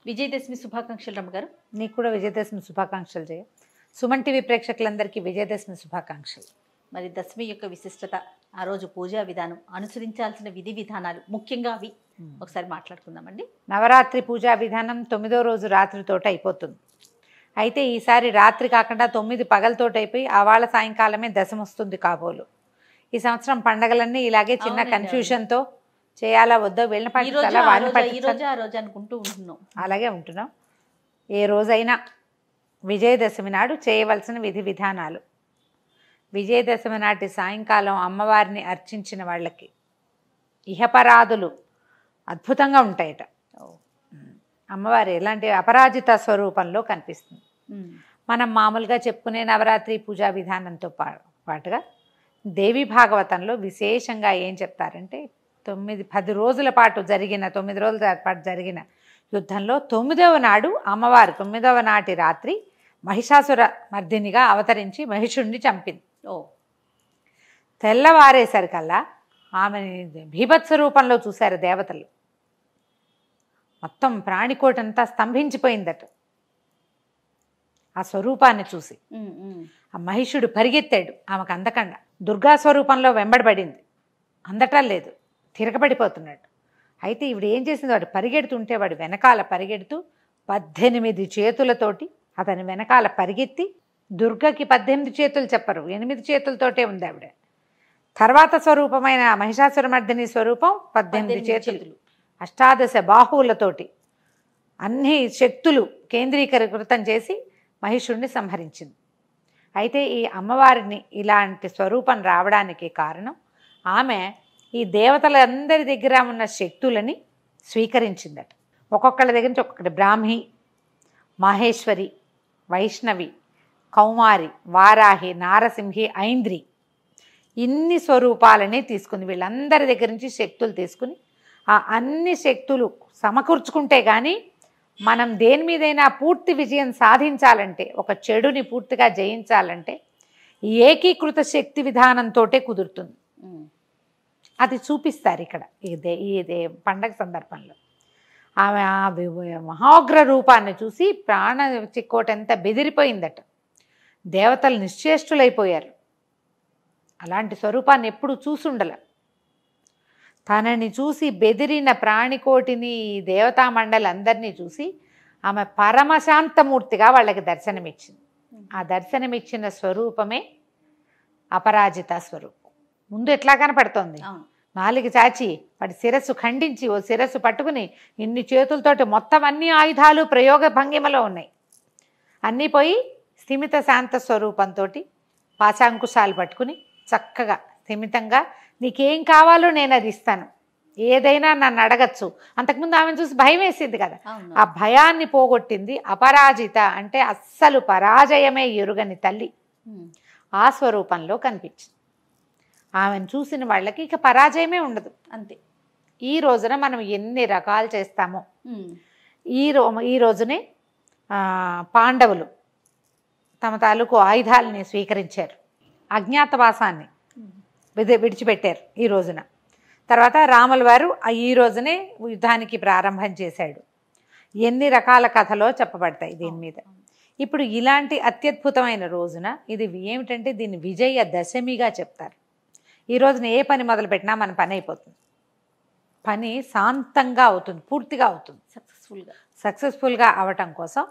విజయదశమి శుభాకాంక్షలు రమ్మగారు. నీకు కూడా విజయదశమి శుభాకాంక్షలు జయ. సుమన్ టీవీ ప్రేక్షకులందరికీ విజయదశమి శుభాకాంక్షలు. మరి దశమి యొక్క విశిష్టత, ఆ రోజు పూజా విధానం, అనుసరించాల్సిన విధి విధానాలు, ముఖ్యంగా అవి ఒకసారి మాట్లాడుకుందామండి. నవరాత్రి పూజా విధానం 9వ రోజు రాత్రితోట అయిపోతుంది. అయితే ఈసారి రాత్రి కాకుండా 9 పగలతోటి అయిపోయి ఆవాళ సాయంకాలమే దశమి వస్తుంది కాబోలు. ఈ సంవత్సరం పండగలన్నీ ఇలాగే చిన్న కన్ఫ్యూషన్తో చేయాలా వద్దా వీళ్ళని పట్టించాలా వాళ్ళని పట్టించాలా అలాగే ఉంటున్నాం. ఏ రోజైనా విజయదశమి నాడు చేయవలసిన విధి విధానాలు. విజయదశమి నాటి సాయంకాలం అమ్మవారిని అర్చించిన వాళ్ళకి ఇహపరాధులు అద్భుతంగా ఉంటాయట. అమ్మవారు ఎలాంటి అపరాజిత స్వరూపంలో కనిపిస్తుంది. మనం మామూలుగా చెప్పుకునే నవరాత్రి పూజా విధానంతో పాటుగా దేవి భాగవతంలో విశేషంగా ఏం చెప్తారంటే 9-10 రోజుల పాటు జరిగిన 9 రోజుల పాటు జరిగిన యుద్ధంలో 9వ నాడు అమ్మవారు 9వ నాటి రాత్రి మహిషాసుర మర్దినిగా అవతరించి మహిషుణ్ణి చంపింది. తెల్లవారేసరికల్లా ఆమెని భీభత్స రూపంలో చూశారు దేవతలు. మొత్తం ప్రాణికోటంతా స్తంభించిపోయిందట ఆ స్వరూపాన్ని చూసి. ఆ మహిషుడు పరిగెత్తాడు ఆమెకు అందకుండా. దుర్గా స్వరూపంలో వెంబడబడింది, అందటం లేదు, తిరగబడిపోతున్నాడు. అయితే ఇవిడు ఏం చేసింది, వాడు పరిగెడుతుంటే వాడు వెనకాల పరిగెడుతూ 18 చేతులతోటి అతని వెనకాల పరిగెత్తి, దుర్గకి 18 చేతులు చెప్పరు, 8 చేతులతోటే ఉంది ఆవిడ. తర్వాత స్వరూపమైన మహిషాసురమర్దిని స్వరూపం 18 చేతులు, అష్టాదశ బాహువులతోటి అన్ని శక్తులు కేంద్రీకృతం చేసి మహిషుణ్ణి సంహరించింది. అయితే ఈ అమ్మవారిని ఇలాంటి స్వరూపం రావడానికి కారణం ఆమె ఈ దేవతలందరి దగ్గర ఉన్న శక్తులని స్వీకరించిందట. ఒక్కొక్కళ్ళ దగ్గర నుంచి ఒక్కొక్కటి బ్రాహ్మి, మహేశ్వరి, వైష్ణవి, కౌమారి, వారాహి, నారసింహి, ఐంద్రి, ఇన్ని స్వరూపాలని తీసుకుంది. వీళ్ళందరి దగ్గర నుంచి శక్తులు తీసుకుని ఆ అన్ని శక్తులు సమకూర్చుకుంటే కానీ మనం దేని మీదైనా పూర్తి విజయం సాధించాలంటే, ఒక చెడుని పూర్తిగా జయించాలంటే ఏకీకృత శక్తి విధానంతో కుదురుతుంది. అది చూపిస్తారు ఇక్కడ ఈ పండగ సందర్భంలో. ఆమె మహోగ్ర రూపాన్ని చూసి ప్రాణ చిక్కోటంతా బెదిరిపోయిందట. దేవతలు నిశ్చేష్టులైపోయారు. అలాంటి స్వరూపాన్ని ఎప్పుడు చూసుండల. తనని చూసి బెదిరిన ప్రాణికోటిని, దేవతా మండలి అందరినీ చూసి ఆమె పరమశాంతమూర్తిగా వాళ్ళకి దర్శనమిచ్చింది. ఆ దర్శనమిచ్చిన స్వరూపమే అపరాజిత స్వరూపం. ముందు ఎట్లా కనపడుతోంది, 4 చాచి వాటి శిరస్సు ఖండించి ఓ శిరస్సు పట్టుకుని ఇన్ని చేతులతోటి మొత్తం అన్ని ఆయుధాలు ప్రయోగ భంగిమలో ఉన్నాయి. అన్నీ పోయి స్థిమిత శాంత స్వరూపంతో పాశాంకుశాలు పట్టుకుని చక్కగా స్థిమితంగా నీకేం కావాలో నేను అది ఇస్తాను, ఏదైనా నన్ను అడగచ్చు. అంతకుముందు ఆమెను చూసి భయం వేసింది కదా, ఆ భయాన్ని పోగొట్టింది. అపరాజిత అంటే అస్సలు పరాజయమే ఎరుగని తల్లి ఆ స్వరూపంలో కనిపించింది. ఆమెను చూసిన వాళ్ళకి ఇక పరాజయమే ఉండదు. అంతే. ఈ రోజున మనం ఎన్ని రకాలు చేస్తామో, ఈ రోజునే పాండవులు తమ తాలూకు ఆయుధాలని స్వీకరించారు, అజ్ఞాతవాసాన్ని విడిచిపెట్టారు ఈ రోజున. తర్వాత రాముల వారు ఈ రోజునే యుద్ధానికి ప్రారంభం చేశాడు. ఎన్ని రకాల కథలో చెప్పబడతాయి దీని మీద. ఇప్పుడు ఇలాంటి అత్యద్భుతమైన రోజున ఇది ఏమిటంటే దీన్ని విజయ దశమిగా చెప్తారు. ఈ రోజున ఏ పని మొదలుపెట్టినా మన పని అయిపోతుంది, పని శాంతంగా అవుతుంది, పూర్తిగా అవుతుంది, సక్సెస్ఫుల్గా అవటం కోసం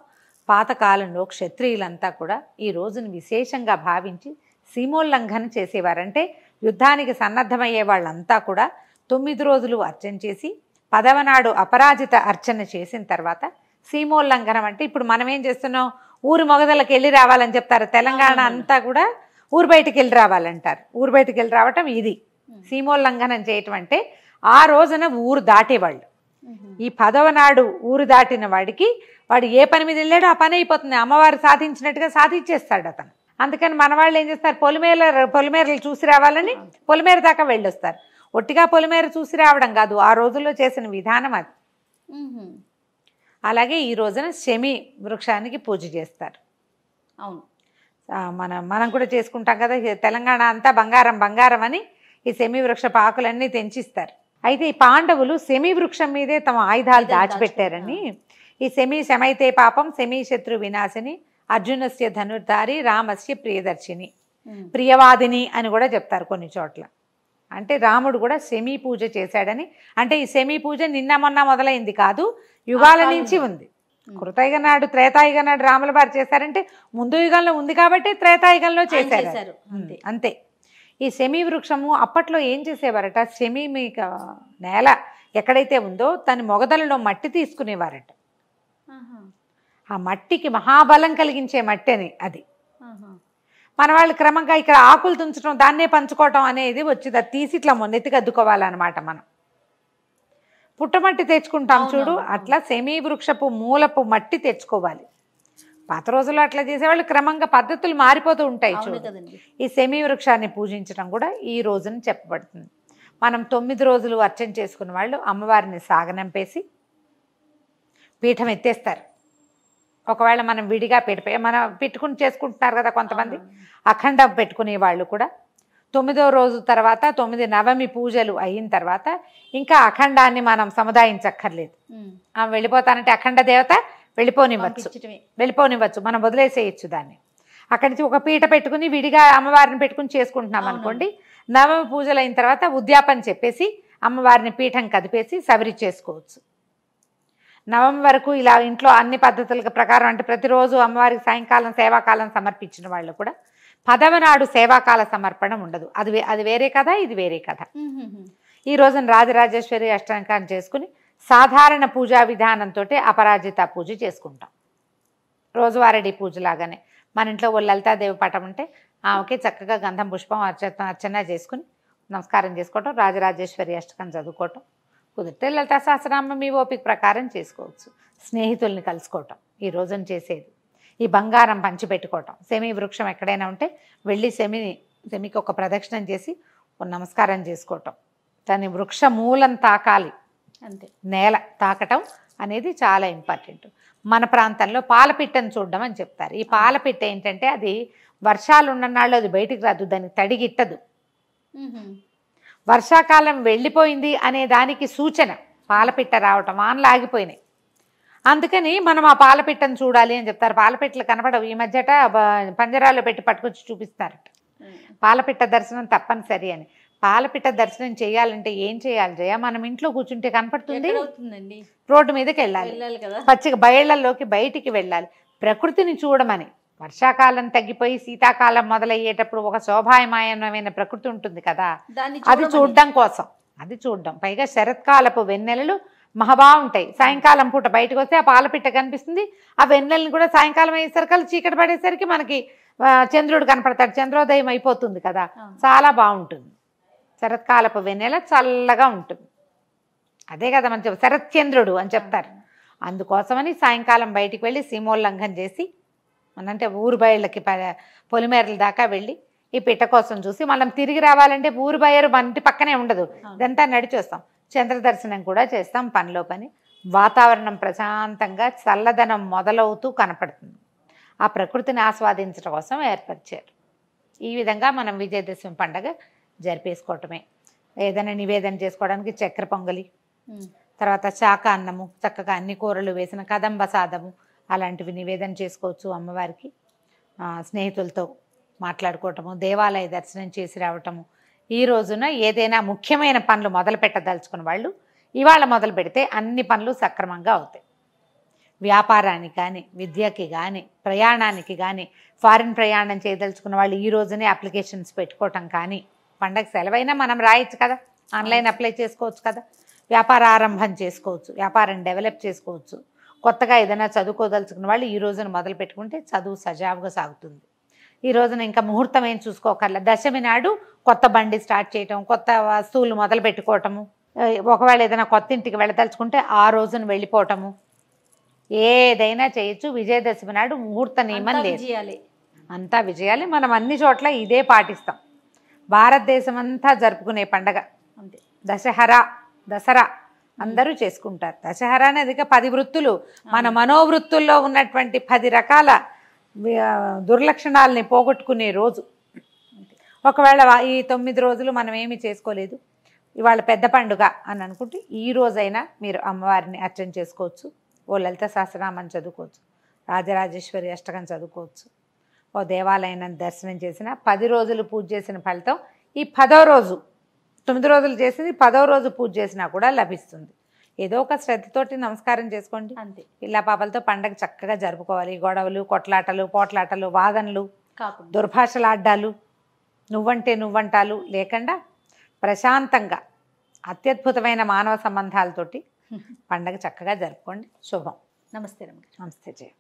పాతకాలంలో క్షత్రియులంతా కూడా ఈ రోజును విశేషంగా భావించి సీమోల్లంఘన చేసేవారు. అంటే యుద్ధానికి సన్నద్ధమయ్యే వాళ్ళంతా కూడా 9 రోజులు అర్చన చేసి 10వ నాడు అపరాజిత అర్చన చేసిన తర్వాత సీమోల్లంఘనం అంటే ఇప్పుడు మనం ఏం చేస్తున్నాం, ఊరి మొగదలకు వెళ్ళి రావాలని చెప్తారు. తెలంగాణ అంతా కూడా ఊరు బయటికి వెళ్ళి రావాలంటారు. ఊరు బయటికి వెళ్ళి రావటం ఇది సీమోల్లంఘనం చేయటం. అంటే ఆ రోజున ఊరు దాటేవాళ్ళు. ఈ 10వ నాడు ఊరు దాటిన వాడికి వాడు ఏ పని మీద వెళ్ళాడో ఆ పని అయిపోతుంది, అమ్మవారు సాధించినట్టుగా సాధించేస్తాడు అతను. అందుకని మన వాళ్ళు ఏం చేస్తారు, పొలిమేరలు చూసి రావాలని పొలిమేర దాకా వెళ్ళొస్తారు. ఒట్టిగా పొలిమేర చూసి రావడం కాదు, ఆ రోజుల్లో చేసిన విధానం అది. అలాగే ఈ రోజున శమి వృక్షానికి పూజ చేస్తారు. అవును, మనం కూడా చేసుకుంటాం కదా. తెలంగాణ అంతా బంగారం బంగారం అని ఈ శమి వృక్ష పాకులన్నీ తెంచిస్తారు. అయితే ఈ పాండవులు శమి వృక్షం మీదే తమ ఆయుధాలు దాచిపెట్టారని ఈ శమైతే పాపం శత్రు వినాశిని అర్జునస్య ధనుర్ధారి రామస్య ప్రియదర్శిని ప్రియవాదిని అని కూడా చెప్తారు కొన్ని చోట్ల. అంటే రాముడు కూడా శమీ పూజ చేశాడని. అంటే ఈ శమీ పూజ నిన్న మొన్న మొదలైంది కాదు, యుగాల నుంచి ఉంది. కృతయుగ నాడు త్రేతాయుగ నాడు రాముల వారు చేశారంటే ముందు యుగంలో ఉంది కాబట్టి త్రేతాయుగంలో చేశారు అంతే. ఈ శమీ వృక్షము అప్పట్లో ఏం చేసేవారట, శమీ మీకు నేల ఎక్కడైతే ఉందో దాని మొగదలలో మట్టి తీసుకునేవారట. ఆ మట్టికి మహాబలం కలిగించే మట్టి అని అది. మన వాళ్ళు క్రమంగా ఇక్కడ ఆకులు తుంచడం దాన్నే పంచుకోవటం అనేది వచ్చింది. అది తీసి ఇట్లా మొన్నెత్తికి అద్దుకోవాలన్నమాట. మనం పుట్టమట్టి తెచ్చుకుంటాం చూడు, అట్లా శమీ వృక్షపు మూలపు మట్టి తెచ్చుకోవాలి. పాత రోజుల్లో అట్లా చేసేవాళ్ళు. క్రమంగా పద్ధతులు మారిపోతూ ఉంటాయి చూడు. ఈ శమీ వృక్షాన్ని పూజించడం కూడా ఈ రోజున చెప్పబడుతుంది. మనం 9 రోజులు అర్చన చేసుకున్న వాళ్ళు అమ్మవారిని సాగనంపేసి పీఠం ఎత్తేస్తారు. ఒకవేళ మనం విడిగా మనం పెట్టుకుని చేసుకుంటున్నారు కదా కొంతమంది, అఖండం పెట్టుకునే వాళ్ళు కూడా 9వ రోజు తర్వాత 9 నవమి పూజలు అయిన తర్వాత ఇంకా అఖండాన్ని మనం సముదాయించక్కర్లేదు. వెళ్ళిపోతానంటే అఖండ దేవత వెళ్ళిపోనివ్వచ్చు, మనం వదిలేసేయచ్చు దాన్ని. అక్కడి నుంచి ఒక పీట పెట్టుకుని విడిగా అమ్మవారిని పెట్టుకుని చేసుకుంటున్నాం అనుకోండి, నవమి పూజలు అయిన తర్వాత ఉద్యాపన చెప్పేసి అమ్మవారిని పీఠం కదిపేసి సవరి చేసుకోవచ్చు. నవమి వరకు ఇలా ఇంట్లో అన్ని పద్ధతుల ప్రకారం, అంటే ప్రతిరోజు అమ్మవారికి సాయంకాలం సేవాకాలం సమర్పించిన వాళ్ళు కూడా 10వ నాడు సేవాకాల సమర్పణ ఉండదు. అది వేరే కథ, ఇది వేరే కథ. ఈ రోజున రాజరాజేశ్వరి అష్టాంగాన్ని చేసుకుని సాధారణ పూజా విధానంతో అపరాజిత పూజ చేసుకుంటాం. రోజువారీ పూజలాగానే మన ఇంట్లో ఓ లలితాదేవి పటం ఉంటే ఆమెకి చక్కగా గంధం పుష్పం అర్చన చేసుకుని నమస్కారం చేసుకోవటం, రాజరాజేశ్వరి అష్టకం చదువుకోవటం. కుదిరితే లలితా సహస్రనామం మీ ఓపిక ప్రకారం చేసుకోవచ్చు. స్నేహితుల్ని కలుసుకోవటం ఈ రోజున చేసేది. ఈ బంగారం పంచిపెట్టుకోవటం. శమీ వృక్షం ఎక్కడైనా ఉంటే వెళ్ళి శమికి ఒక ప్రదక్షిణం చేసి ఒక నమస్కారం చేసుకోవటం. దాని వృక్ష మూలం తాకాలి, అంతే. నేల తాకటం అనేది చాలా ఇంపార్టెంట్. మన ప్రాంతంలో పాలపిట్టను చూడడం అని చెప్తారు. ఈ పాలపిట్ట ఏంటంటే అది వర్షాలు ఉన్ననాళ్ళు అది బయటికి రాదు, దానికి తడిగిట్టదు. వర్షాకాలం వెళ్ళిపోయింది అనే దానికి సూచన పాలపిట్ట రావటం. వానలు ఆగిపోయినాయి, అందుకని మనం ఆ పాలపిట్టను చూడాలి అని చెప్తారు. పాలపిట్టలు కనపడవు ఈ మధ్యట, పంజరాల్లో పెట్టి పట్టుకొచ్చి చూపిస్తారట. పాలపిట్ట దర్శనం తప్పనిసరి అని. పాలపిట్ట దర్శనం చేయాలంటే ఏం చేయాలి జయ? మనం ఇంట్లో కూర్చుంటే కనపడుతుంది, రోడ్డు మీదకి వెళ్ళాలి, పచ్చిక బయళ్లలోకి బయటికి వెళ్ళాలి, ప్రకృతిని చూడమని. వర్షాకాలం తగ్గిపోయి శీతాకాలం మొదలయ్యేటప్పుడు ఒక శోభాయమాయమైన ప్రకృతి ఉంటుంది కదా, అది చూడడం కోసం. అది చూడడం. పైగా శరత్కాలపు వెన్నెలలు బాగుంటాయి. సాయంకాలం పూట బయటకు వస్తే ఆ పాలపిట్ట కనిపిస్తుంది. ఆ వెన్నెలని కూడా సాయంకాలం అయ్యేసరికి చీకటి పడేసరికి మనకి చంద్రుడు కనపడతాడు, చంద్రోదయం అయిపోతుంది కదా, చాలా బాగుంటుంది. శరత్కాలపు వెన్నెల చల్లగా ఉంటుంది. అదే కదా మనం శరత్చంద్రుడు అని చెప్తారు. అందుకోసమని సాయంకాలం బయటికి వెళ్ళి సీమోల్లంఘన చేసి, అంటే ఊరు బయళ్ళకి పొలిమేరల దాకా వెళ్ళి ఈ పిట్ట కోసం చూసి మనం తిరిగి రావాలంటే ఊరు బయరు మన ఇంటి పక్కనే ఉండదు, ఇదంతా నడిచి వస్తాం. చంద్ర దర్శనం కూడా చేస్తాం. పనిలో పని వాతావరణం ప్రశాంతంగా చల్లదనం మొదలవుతూ కనపడుతుంది. ఆ ప్రకృతిని ఆస్వాదించడం కోసం ఏర్పరిచారు. ఈ విధంగా మనం విజయదశమి పండగ జరిపేసుకోవటమే. ఏదైనా నివేదన చేసుకోవడానికి చక్కెర పొంగలి, తర్వాత శాఖ అన్నము, చక్కగా అన్ని కూరలు వేసిన కదంబ సాదము అలాంటివి నివేదన చేసుకోవచ్చు అమ్మవారికి. స్నేహితులతో మాట్లాడుకోవటము, దేవాలయ దర్శనం చేసి రావటము. ఈ రోజున ఏదైనా ముఖ్యమైన పనులు మొదలు పెట్టదలుచుకున్న వాళ్ళు ఇవాళ మొదలు పెడితే అన్ని పనులు సక్రమంగా అవుతాయి. వ్యాపారానికి కానీ, విద్యకి కానీ, ప్రయాణానికి కానీ, ఫారిన్ ప్రయాణం చేయదలుచుకున్న వాళ్ళు ఈ రోజునే అప్లికేషన్స్ పెట్టుకోవటం కానీ, పండగ సెలవైనా మనం రాయొచ్చు కదా, ఆన్లైన్ అప్లై చేసుకోవచ్చు కదా, వ్యాపార ఆరంభం చేసుకోవచ్చు, వ్యాపారం డెవలప్ చేసుకోవచ్చు. కొత్తగా ఏదైనా చదువుకోదలుచుకున్న వాళ్ళు ఈ రోజున మొదలు పెట్టుకుంటే చదువు సజావుగా సాగుతుంది. ఈ రోజున ఇంకా ముహూర్తం ఏం చూసుకోకర్లా. దశమి నాడు కొత్త బండి స్టార్ట్ చేయటం, కొత్త వస్తువులు మొదలు పెట్టుకోవటము, ఒకవేళ ఏదైనా కొత్త ఇంటికి వెళ్ళదలుచుకుంటే ఆ రోజున వెళ్ళిపోవటము, ఏదైనా చేయొచ్చు. విజయదశమి నాడు ముహూర్త నియమం లేదు, అంతా విజయాలి. మనం అన్ని చోట్ల ఇదే పాటిస్తాం. భారతదేశం అంతా జరుపుకునే పండగ దసరా అందరూ చేసుకుంటారు. దశహరా అనేది 10 వృత్తులు, మన మనోవృత్తుల్లో ఉన్నటువంటి 10 రకాల దుర్లక్షణాలని పోగొట్టుకునే రోజు. ఒకవేళ ఈ 9 రోజులు మనం ఏమీ చేసుకోలేదు, ఇవాళ పెద్ద పండుగ అని అనుకుంటే ఈ రోజైనా మీరు అమ్మవారిని అర్చన చేసుకోవచ్చు. ఓ లలిత సహస్రనామం చదువుకోవచ్చు, రాజరాజేశ్వరి అష్టకం చదువుకోవచ్చు, ఓ దేవాలయాన్ని దర్శనం చేసిన 10 రోజులు పూజ చేసిన ఫలితం ఈ 10వ రోజు, 9 రోజులు చేసింది 10వ రోజు పూజ చేసినా కూడా లభిస్తుంది. ఏదో ఒక శ్రద్ధతోటి నమస్కారం చేసుకోండి. అంతే. పిల్ల పాపలతో పండగ చక్కగా జరుపుకోవాలి. గొడవలు, కొట్లాటలు, పోట్లాటలు, వాదనలు, కాకుండా దుర్భాషలాడ్డాలు, నువ్వంటే నువ్వంటాలు లేకుండా ప్రశాంతంగా అత్యద్భుతమైన మానవ సంబంధాలతోటి పండగ చక్కగా జరుపుకోండి. శుభం. నమస్తే రమ్య. నమస్తే జయ.